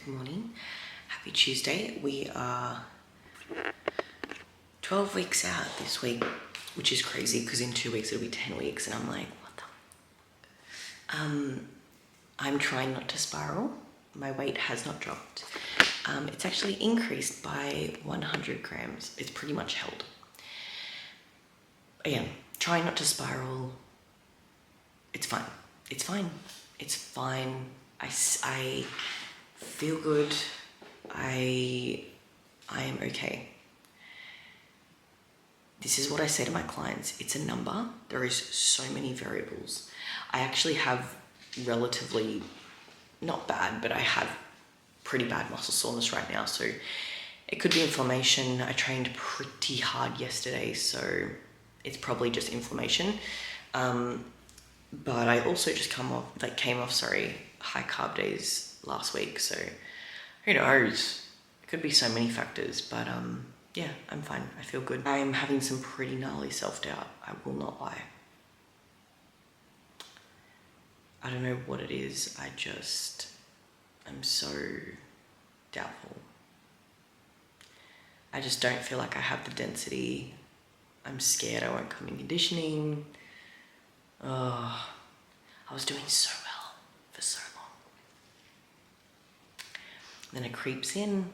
Good morning. Happy Tuesday. We are 12 weeks out this week, which is crazy because in 2 weeks it'll be 10 weeks and I'm like, what the? I'm trying not to spiral. My weight has not dropped. It's actually increased by 100 grams. It's pretty much held. Again, trying not to spiral. It's fine. It's fine. It's fine. I feel good. I am okay. This is what I say to my clients. It's a number. There is so many variables. I actually have relatively, not bad, but I have pretty bad muscle soreness right now. So it could be inflammation. I trained pretty hard yesterday, so it's probably just inflammation. But I also just came off high carb days last week. So who knows? It could be so many factors, but yeah, I'm fine. I feel good. I'm having some pretty gnarly self-doubt. I will not lie. I don't know what it is. I'm so doubtful. I just don't feel like I have the density. I'm scared I won't come in conditioning. Oh, I was doing so well for so long. Then it creeps in,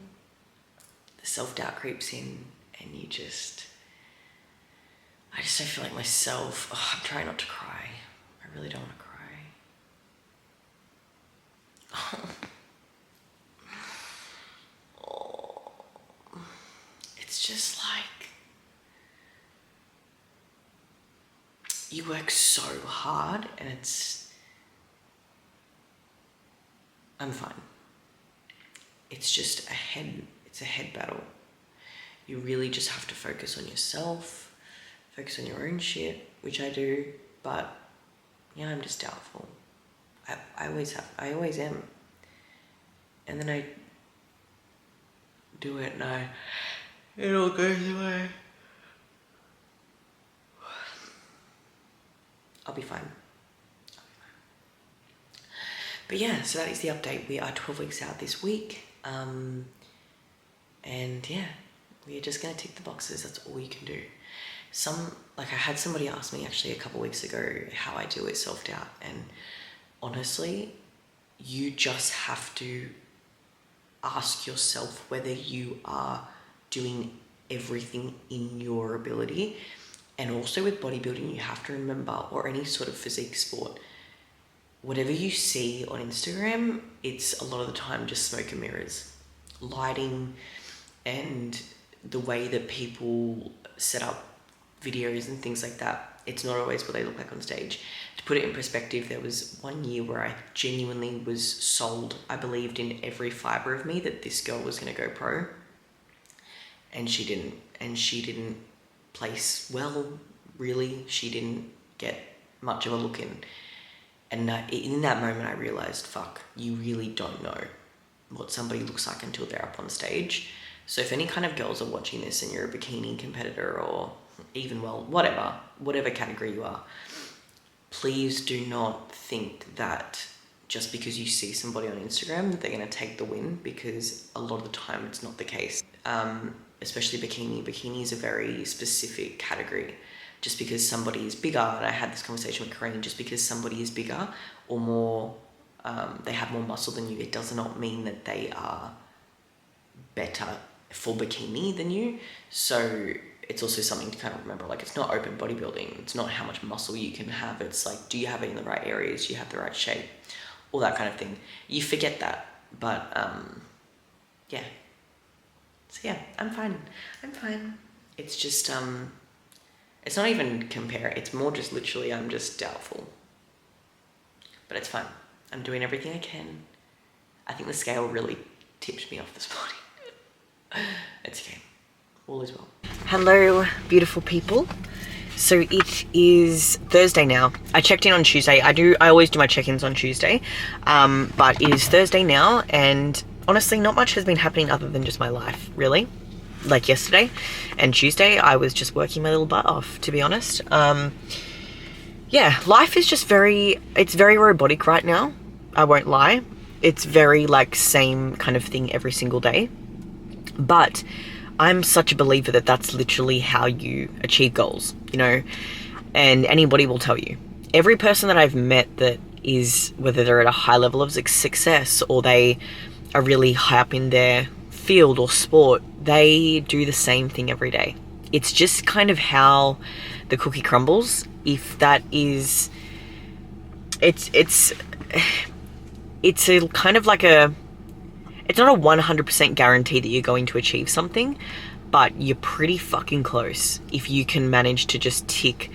the self-doubt creeps in, and I just don't feel like myself. Oh, I'm trying not to cry. I really don't want to cry. Oh, it's just like, you work so hard and I'm fine. It's just it's a head battle. You really just have to focus on yourself, focus on your own shit, which I do, but yeah, I'm just doubtful. I always am. And then I do it and it all goes away. I'll be fine. But yeah, so that is the update. We are 12 weeks out this week. And yeah, we're just gonna tick the boxes. That's all you can do. I had somebody ask me actually a couple of weeks ago how I deal with self-doubt. And honestly, you just have to ask yourself whether you are doing everything in your ability. And also with bodybuilding, you have to remember, or any sort of physique sport, whatever you see on Instagram, it's a lot of the time just smoke and mirrors. Lighting and the way that people set up videos and things like that, it's not always what they look like on stage. To put it in perspective, there was 1 year where I genuinely was sold. I believed in every fiber of me that this girl was going to go pro. And she didn't. And she didn't place well, really. She didn't get much of a look in. And in that moment I realized, fuck, you really don't know what somebody looks like until they're up on stage. So if any kind of girls are watching this and you're a bikini competitor or even, well, whatever category you are, please do not think that just because you see somebody on Instagram that they're going to take the win, because a lot of the time it's not the case. Especially bikini. Bikini is a very specific category. Just because somebody is bigger, and I had this conversation with Corinne, just because somebody is bigger or more, they have more muscle than you, it does not mean that they are better for bikini than you. So it's also something to kind of remember, like, it's not open bodybuilding. It's not how much muscle you can have. It's like, do you have it in the right areas? Do you have the right shape? All that kind of thing. You forget that, but yeah. So yeah, I'm fine. It's just, it's not even compare. It's more just literally, I'm just doubtful. But it's fine. I'm doing everything I can. I think the scale really tipped me off this morning. It's okay. All is well. Hello, beautiful people. So it is Thursday now. I checked in on Tuesday. I always do my check-ins on Tuesday. But it is Thursday now, and honestly, not much has been happening other than just my life, really. Like yesterday and Tuesday, I was just working my little butt off, to be honest. Yeah, life is just it's very robotic right now. I won't lie. It's very like same kind of thing every single day. But I'm such a believer that that's literally how you achieve goals, you know, and anybody will tell you. Every person that I've met that is, whether they're at a high level of success or they are really high up in their field or sport, they do the same thing every day. It's just kind of how the cookie crumbles. If that is, it's a kind of like it's not a 100% guarantee that you're going to achieve something, but you're pretty fucking close if you can manage to just tick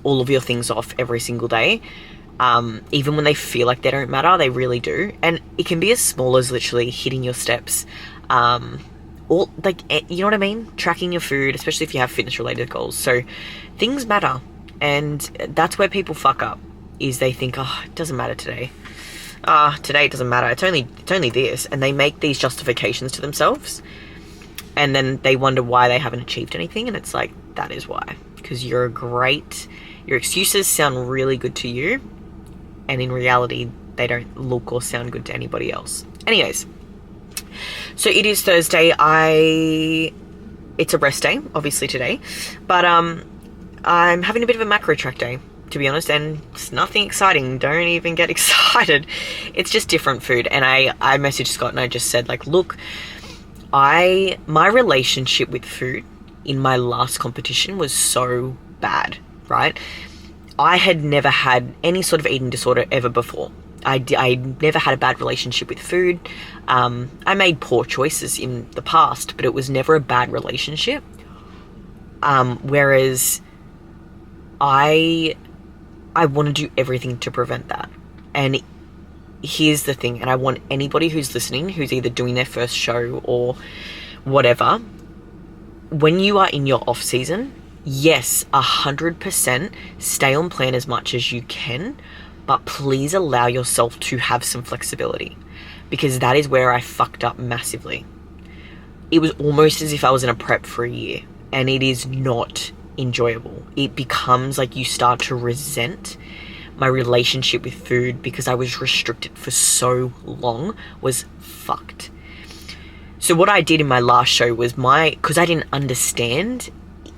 all of your things off every single day. Even when they feel like they don't matter, they really do. And it can be as small as literally hitting your steps, or like, you know what I mean? Tracking your food, especially if you have fitness related goals. So things matter. And that's where people fuck up, is they think, oh, it doesn't matter today. Today it doesn't matter. It's only this. And they make these justifications to themselves. And then they wonder why they haven't achieved anything. And it's like, that is why. Because your excuses sound really good to you. And in reality, they don't look or sound good to anybody else. Anyways, so it is Thursday. It's a rest day, obviously, today. But I'm having a bit of a macro track day, to be honest, and it's nothing exciting. Don't even get excited. It's just different food. And I messaged Scott and I just said, like, look, my relationship with food in my last competition was so bad, right? I had never had any sort of eating disorder ever before. I never had a bad relationship with food. I made poor choices in the past, but it was never a bad relationship. Whereas I want to do everything to prevent that. And here's the thing, and I want anybody who's listening, who's either doing their first show or whatever, when you are in your off season, yes, 100% stay on plan as much as you can, but please allow yourself to have some flexibility, because that is where I fucked up massively. It was almost as if I was in a prep for a year, and it is not enjoyable. It becomes like you start to resent my relationship with food, because I was restricted for so long, was fucked. So what I did in my last show was because I didn't understand,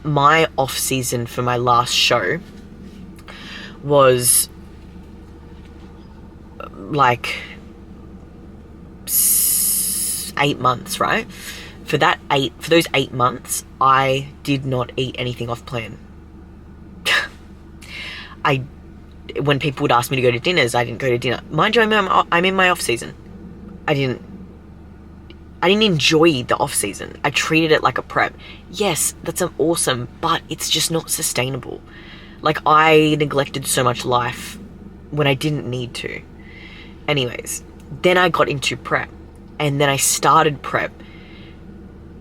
my off season for my last show was like 8 months, right? For those 8 months, I did not eat anything off plan. When people would ask me to go to dinners, I didn't go to dinner. Mind you, I'm in my off season. I didn't enjoy the off season. I treated it like a prep. Yes, that's awesome, but it's just not sustainable. Like, I neglected so much life when I didn't need to. Anyways, then I got into prep, and then I started prep,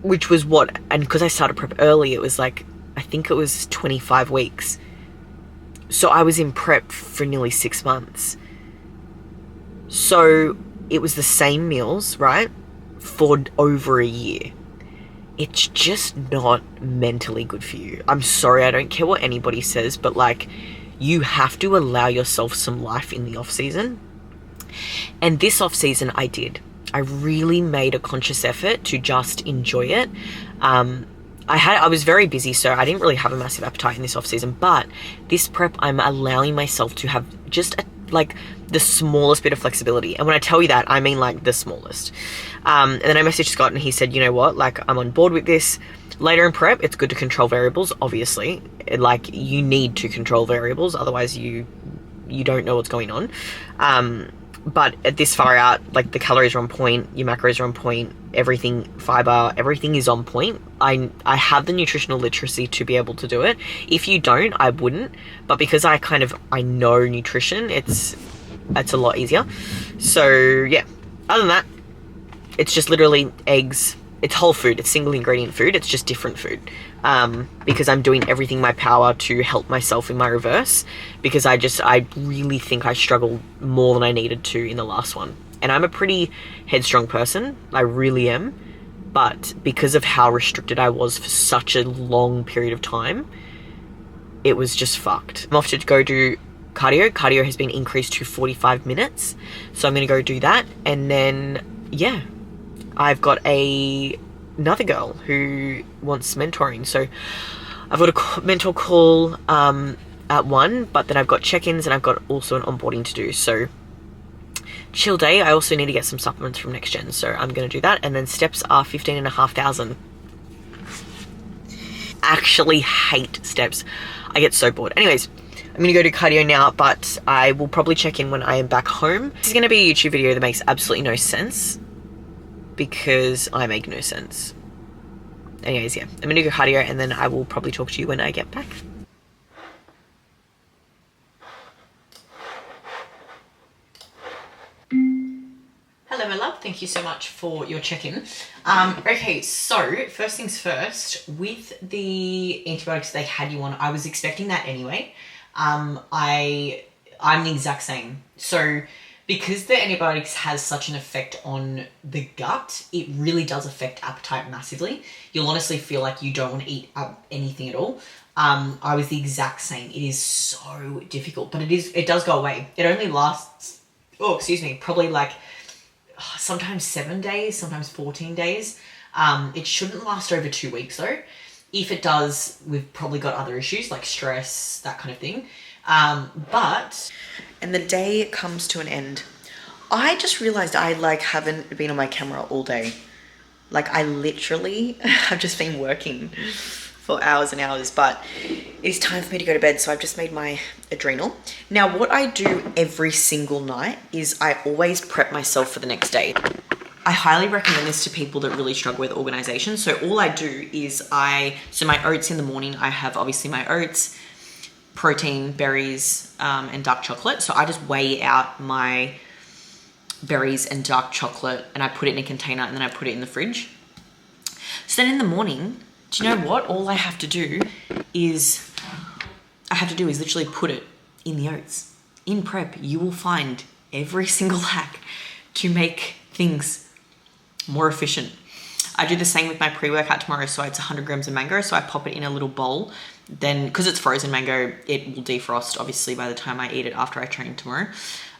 which was and because I started prep early, it was like, I think it was 25 weeks. So I was in prep for nearly 6 months. So it was the same meals, right? For over a year. It's just not mentally good for you. I'm sorry, I don't care what anybody says, but like, you have to allow yourself some life in the off season. And this off season I did. I really made a conscious effort to just enjoy it. I was very busy, so I didn't really have a massive appetite in this off season, but this prep, I'm allowing myself to have just the smallest bit of flexibility. And when I tell you that, I mean like the smallest. And then I messaged Scott and he said, you know what, like, I'm on board with this. Later in prep, it's good to control variables, obviously. Like, you need to control variables, otherwise you don't know what's going on. But at this far out, like, the calories are on point, your macros are on point, everything, fiber, everything is on point. I have the nutritional literacy to be able to do it. If you don't, I wouldn't. But because I know nutrition, it's a lot easier. So yeah, other than that, it's just literally eggs. It's whole food. It's single ingredient food. It's just different food. Because I'm doing everything in my power to help myself in my reverse, because I really think I struggled more than I needed to in the last one. And I'm a pretty headstrong person. I really am. But because of how restricted I was for such a long period of time, it was just fucked. I'm off to go do cardio. Cardio has been increased to 45 minutes. So I'm going to go do that. And then, yeah, I've got another girl who wants mentoring. So I've got a mentor call at 1, but then I've got check-ins and I've got also an onboarding to do. So chill day. I also need to get some supplements from Next Gen. So I'm going to do that. And then steps are 15,500. Actually hate steps. I get so bored. Anyways, I'm going to go do cardio now, but I will probably check in when I am back home. This is going to be a YouTube video that makes absolutely no sense because I make no sense. Anyways, yeah, I'm going to go cardio and then I will probably talk to you when I get back. Hello, my love. Thank you so much for your check-in. Okay, so first things first, with the antibiotics they had you on, I was expecting that anyway. I'm the exact same. So because the antibiotics has such an effect on the gut, it really does affect appetite massively. You'll honestly feel like you don't want to eat anything at all. I was the exact same. It is so difficult, but it does go away. It only lasts, probably like sometimes 7 days, sometimes 14 days. It shouldn't last over 2 weeks though. If it does, we've probably got other issues like stress, that kind of thing. And the day comes to an end. I just realized I haven't been on my camera all day. Like I literally have just been working for hours and hours, but it's time for me to go to bed. So I've just made my adrenal. Now what I do every single night is I always prep myself for the next day. I highly recommend this to people that really struggle with organization. So all I do is so my oats in the morning, I have obviously my oats, protein, berries, and dark chocolate. So I just weigh out my berries and dark chocolate and I put it in a container and then I put it in the fridge. So then in the morning, do you know what? All I have to do is literally put it in the oats. In prep, you will find every single hack to make things more efficient. I do the same with my pre-workout tomorrow. So it's 100 grams of mango. So I pop it in a little bowl. Then, because it's frozen mango, it will defrost obviously by the time I eat it after I train tomorrow.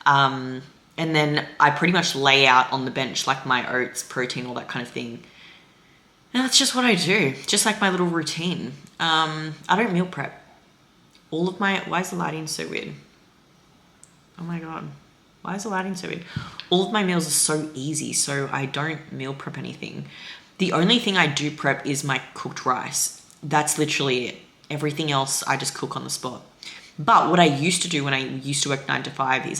And then I pretty much lay out on the bench like my oats, protein, all that kind of thing. And that's just what I do. Just like my little routine. I don't meal prep. Why is the lighting so weird? Oh my God. Why is the lighting so weird? All of my meals are so easy, so I don't meal prep anything. The only thing I do prep is my cooked rice. That's literally it. Everything else I just cook on the spot. But what I used to do when I used to work 9 to 5 is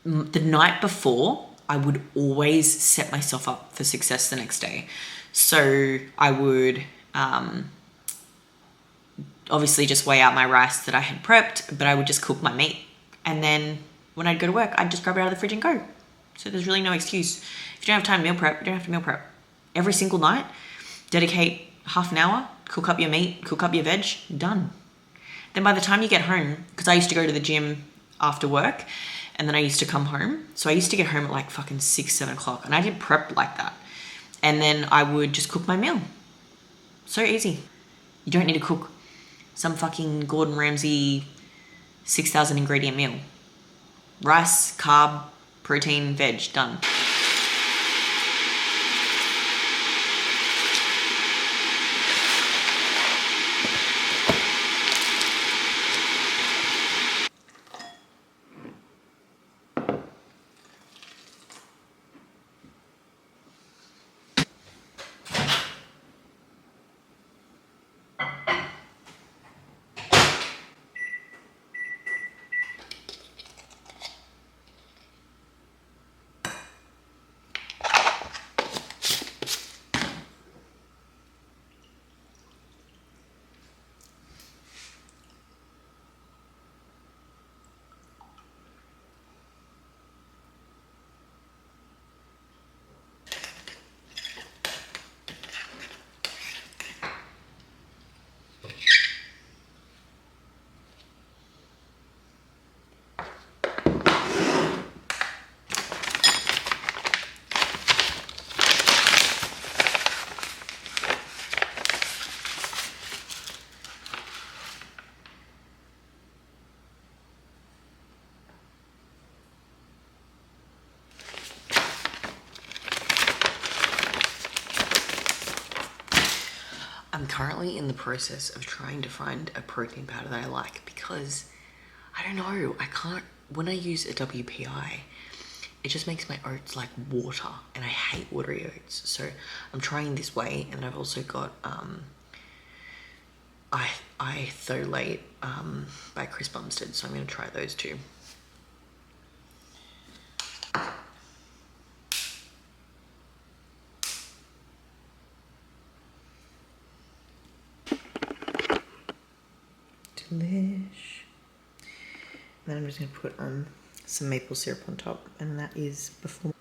the night before, I would always set myself up for success the next day. So I would obviously just weigh out my rice that I had prepped, but I would just cook my meat. And then when I'd go to work, I'd just grab it out of the fridge and go. So there's really no excuse. If you don't have time to meal prep, you don't have to meal prep. Every single night, dedicate half an hour, cook up your meat, cook up your veg, done. Then by the time you get home, because I used to go to the gym after work, and then I used to come home. So I used to get home at like fucking 6, 7 o'clock, and I did prep like that. And then I would just cook my meal. So easy. You don't need to cook some fucking Gordon Ramsay 6,000 ingredient meal. Rice, carb, protein, veg, done. I'm currently in the process of trying to find a protein powder that I like, because I don't know, I can't, when I use a WPI, it just makes my oats like water, and I hate watery oats. So I'm trying this way, and I've also got I Tholate by Chris Bumstead, so I'm going to try those too. Delish. Then I'm just going to put some maple syrup on top, and that is before.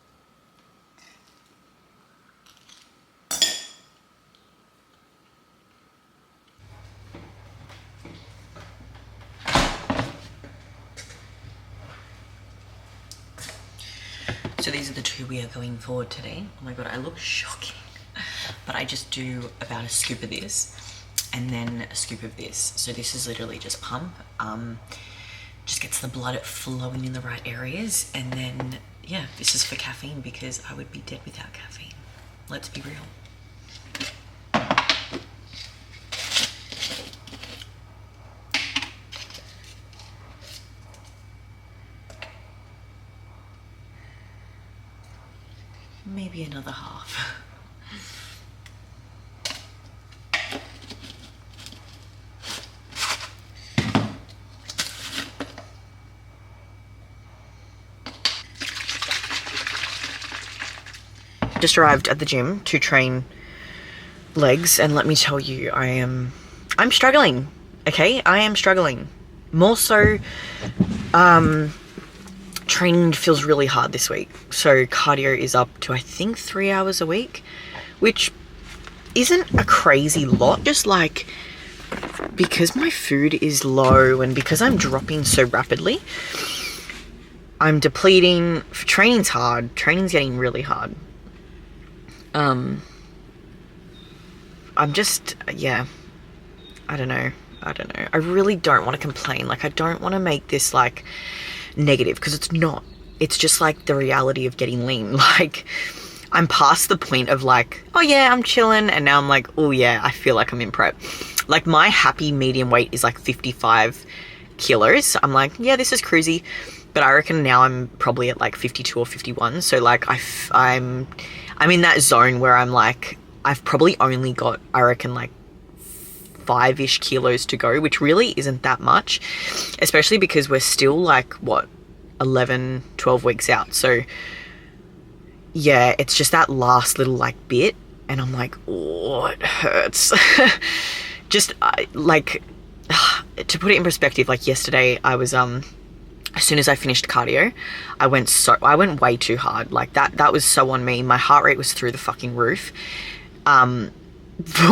So these are the two we are going for today. Oh my god, I look shocking. But I just do about a scoop of this and then a scoop of this. So this is literally just pump. Just gets the blood flowing in the right areas. And then, yeah, this is for caffeine, because I would be dead without caffeine. Let's be real. Maybe another half. Just arrived at the gym to train legs, and let me tell you, I'm struggling. Okay, I am struggling. More so, training feels really hard this week. So cardio is up to, I think, 3 hours a week, which isn't a crazy lot. Just like, because my food is low and because I'm dropping so rapidly, I'm depleting. Training's hard. Training's getting really hard. I'm just, yeah, I don't know. I really don't want to complain. Like, I don't want to make this like negative, because it's not. It's just like the reality of getting lean. Like, I'm past the point of like, oh yeah, I'm chilling, and now I'm like, oh yeah, I feel like I'm in prep. Like, my happy medium weight is like 55 kilos. I'm like, yeah, this is cruisy. But I reckon now I'm probably at like 52 or 51. So like I'm in that zone where I'm like, I've probably only got, I reckon, like 5-ish kilos to go, which really isn't that much, especially because we're still like, what, 11, 12 weeks out. So yeah, it's just that last little like bit, and I'm like, oh, it hurts. Just like, to put it in perspective, like yesterday I was as soon as I finished cardio, I went way too hard. Like that was so on me. My heart rate was through the fucking roof. But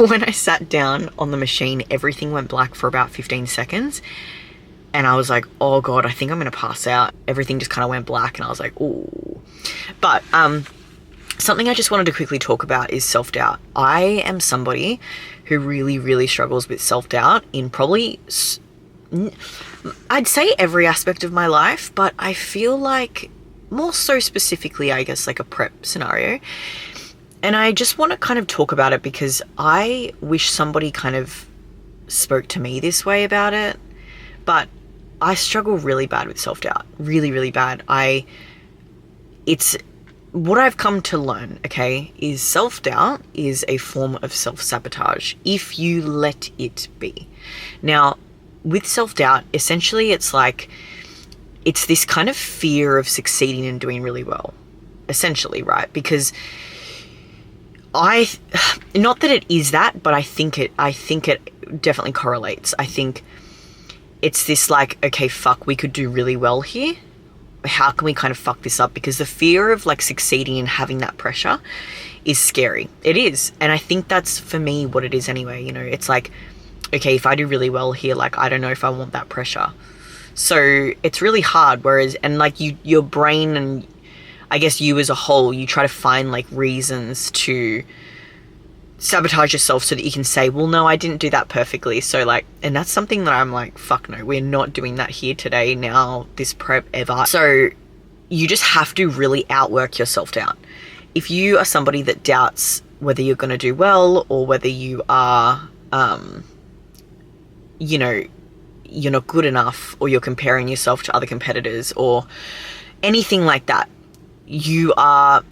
when I sat down on the machine, everything went black for about 15 seconds. And I was like, oh God, I think I'm going to pass out. Everything just kind of went black, and I was like, ooh. But something I just wanted to quickly talk about is self-doubt. I am somebody who really, really struggles with self-doubt in probably, I'd say, every aspect of my life, but I feel like more so specifically, I guess, like a prep scenario. And I just want to kind of talk about it because I wish somebody kind of spoke to me this way about it. But I struggle really bad with self-doubt. Really, really bad. It's what I've come to learn, okay, is self-doubt is a form of self-sabotage if you let it be. Now, with self-doubt, essentially it's like, it's this kind of fear of succeeding and doing really well, essentially, right? Because not that it is that, but I think it definitely correlates. I think it's this like, okay, fuck, we could do really well here. How can we kind of fuck this up? Because the fear of like succeeding and having that pressure is scary. It is. And I think that's for me what it is anyway. You know, it's like, okay, if I do really well here, like, I don't know if I want that pressure. So it's really hard. Whereas, and like your brain, and I guess you as a whole, you try to find like reasons to sabotage yourself so that you can say, well, no, I didn't do that perfectly. So like, and that's something that I'm like, fuck no, we're not doing that here today, now, this prep, ever. So you just have to really outwork your self-doubt. If you are somebody that doubts whether you're going to do well or whether you are you know, you're not good enough, or you're comparing yourself to other competitors or anything like that, you are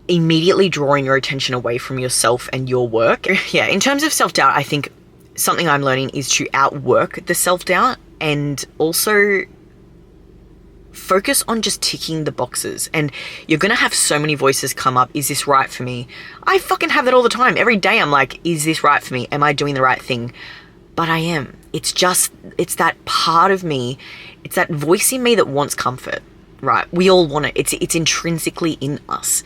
immediately drawing your attention away from yourself and your work. Yeah, in terms of self-doubt, I think something I'm learning is to outwork the self-doubt and also focus on just ticking the boxes. And you're going to have so many voices come up. Is this right for me? I fucking have that all the time. Every day I'm like, is this right for me? Am I doing the right thing? But I am. It's that part of me. It's that voice in me that wants comfort, right? We all want it. It's intrinsically in us.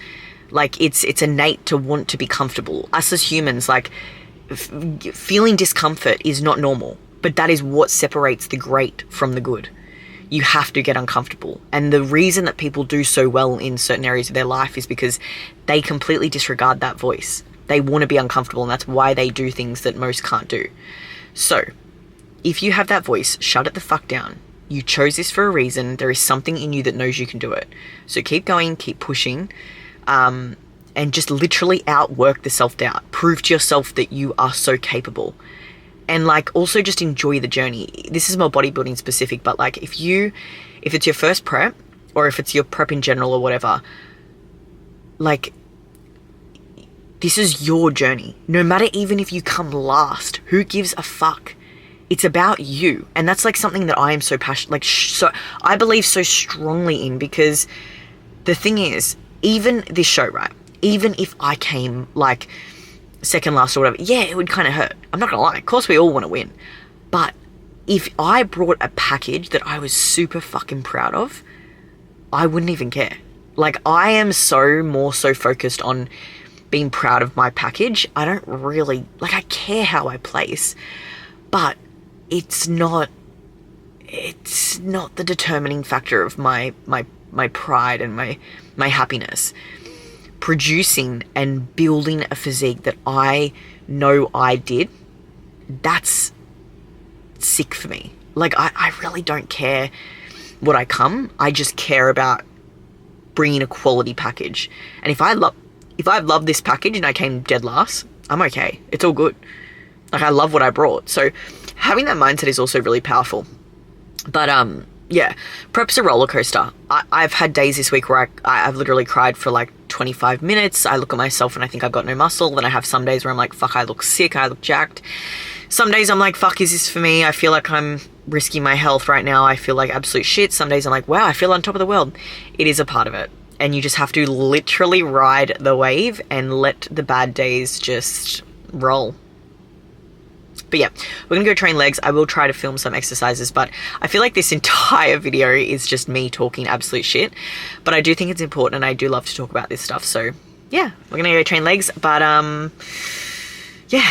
Like, it's innate to want to be comfortable. Us as humans, like, feeling discomfort is not normal. But that is what separates the great from the good. You have to get uncomfortable. And the reason that people do so well in certain areas of their life is because they completely disregard that voice. They want to be uncomfortable, and that's why they do things that most can't do. So, if you have that voice, shut it the fuck down. You chose this for a reason. There is something in you that knows you can do it. So keep going, keep pushing, and just literally outwork the self-doubt. Prove to yourself that you are so capable. And like, also just enjoy the journey. This is more bodybuilding specific, but like, if it's your first prep, or if it's your prep in general or whatever, like, this is your journey. No matter even if you come last, who gives a fuck? It's about you. And that's like something that I am so passionate, like, so I believe so strongly in, because the thing is, even this show, right? Even if I came like second last or whatever, yeah, it would kind of hurt. I'm not gonna lie. Of course, we all want to win. But if I brought a package that I was super fucking proud of, I wouldn't even care. Like, I am more so focused on being proud of my package. I don't really, like, I care how I place, but it's not the determining factor of my pride and my happiness. Producing and building a physique that I know I did, that's sick for me. Like, I really don't care what I come. I just care about bringing a quality package. And if I love this package and I came dead last, I'm okay. It's all good. Like, I love what I brought. So having that mindset is also really powerful. But yeah, prep's a roller coaster. I've had days this week where I've literally cried for like 25 minutes. I look at myself and I think I've got no muscle. Then I have some days where I'm like, fuck, I look sick, I look jacked. Some days I'm like, fuck, is this for me? I feel like I'm risking my health right now. I feel like absolute shit. Some days I'm like, wow, I feel on top of the world. It is a part of it. And you just have to literally ride the wave and let the bad days just roll. But yeah, we're going to go train legs. I will try to film some exercises, but I feel like this entire video is just me talking absolute shit. But I do think it's important, and I do love to talk about this stuff. So yeah, we're going to go train legs. But yeah.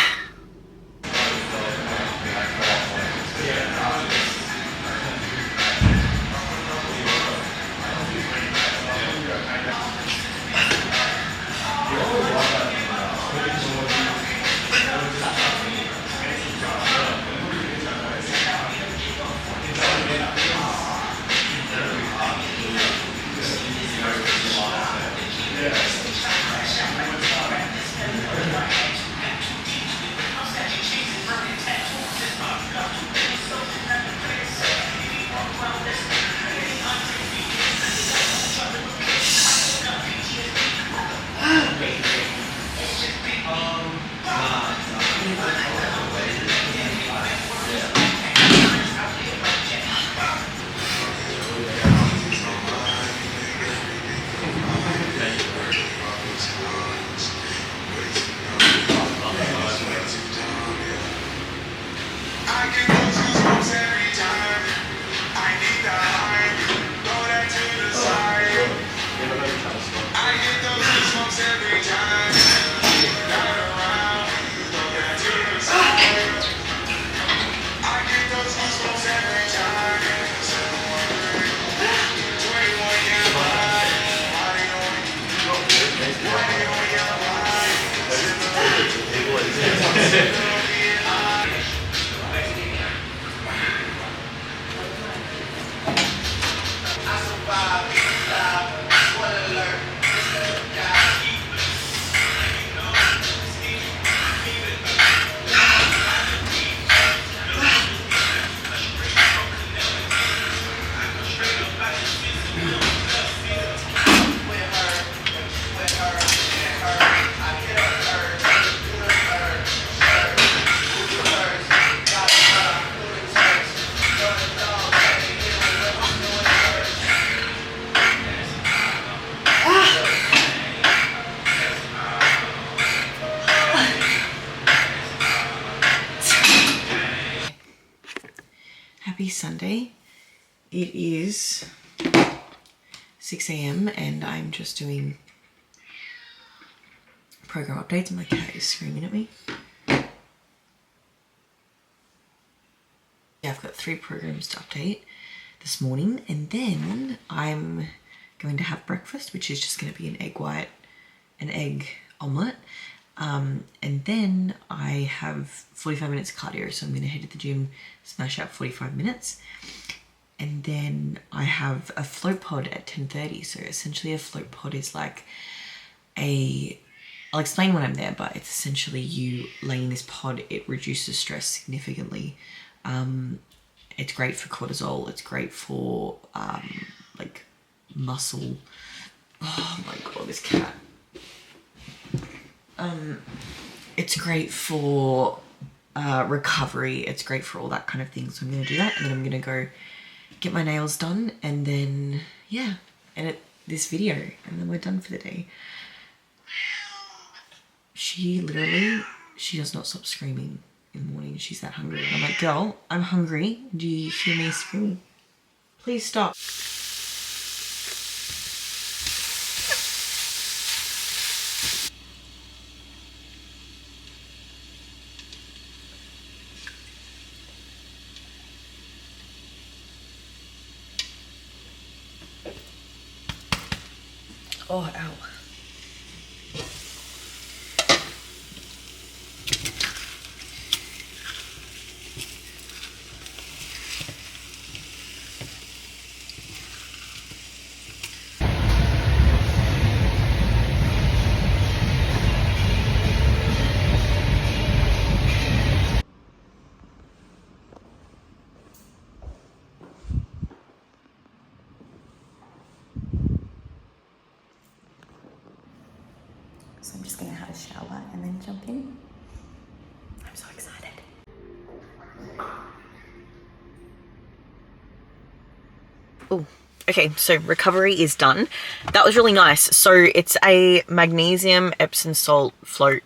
Sunday. It is 6 a.m. and I'm just doing program updates. My cat is screaming at me. Yeah, I've got 3 programs to update this morning, and then I'm going to have breakfast, which is just going to be an egg omelette. And then I have 45 minutes cardio, so I'm going to head to the gym, smash out 45 minutes. And then I have a float pod at 10:30. So essentially a float pod is like I'll explain when I'm there, but it's essentially you laying this pod, it reduces stress significantly. It's great for cortisol. It's great for like muscle. Oh my God, this cat. It's great for recovery. It's great for all that kind of thing. So I'm going to do that, and then I'm going to go get my nails done, and then, yeah, edit this video, and then we're done for the day. She does not stop screaming in the morning. She's that hungry. And I'm like, girl, I'm hungry. Do you hear me screaming? Please stop. Oh, ow. So I'm just gonna have a shower and then jump in. I'm so excited. Oh, okay, so recovery is done. That was really nice. So it's a magnesium Epsom salt float,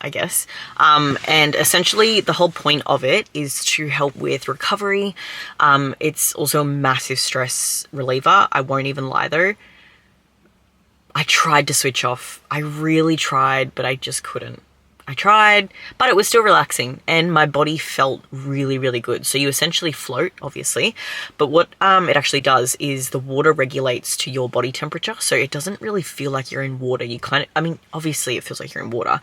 I guess. And essentially the whole point of it is to help with recovery. It's also a massive stress reliever. I won't even lie though. I tried to switch off. I really tried, but I just couldn't. I tried, but it was still relaxing and my body felt really, really good. So you essentially float, obviously, but what it actually does is the water regulates to your body temperature. So it doesn't really feel like you're in water. You kind of, I mean, obviously it feels like you're in water,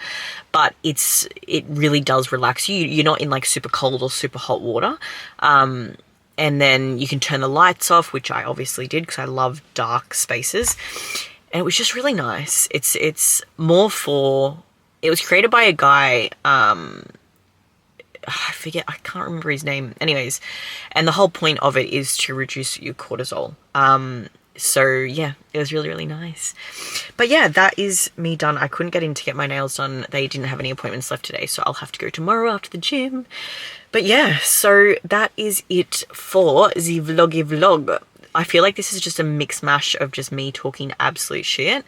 but it really does relax you. You're not in like super cold or super hot water. And then you can turn the lights off, which I obviously did because I love dark spaces. And it was just really nice. It's more for, it was created by a guy, I forget, I can't remember his name. Anyways, and the whole point of it is to reduce your cortisol. So yeah, it was really, really nice. But yeah, that is me done. I couldn't get in to get my nails done. They didn't have any appointments left today, so I'll have to go tomorrow after the gym. But yeah, so that is it for the vloggy vlog. I feel like this is just a mix mash of just me talking absolute shit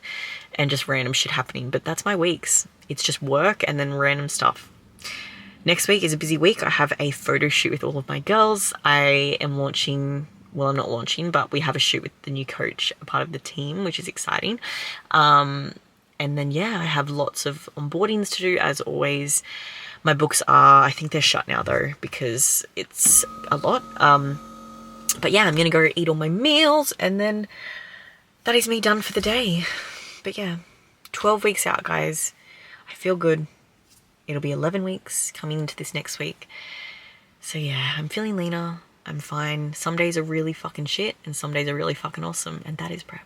and just random shit happening, but that's my weeks. It's just work and then random stuff. Next week is a busy week. I have a photo shoot with all of my girls. I am launching, well, I'm not launching, but we have a shoot with the new coach, a part of the team, which is exciting. And then, yeah, I have lots of onboardings to do as always. My books are, I think they're shut now though, because it's a lot. But yeah, I'm going to go eat all my meals and then that is me done for the day. But yeah, 12 weeks out, guys. I feel good. It'll be 11 weeks coming into this next week. So yeah, I'm feeling leaner. I'm fine. Some days are really fucking shit and some days are really fucking awesome. And that is prep.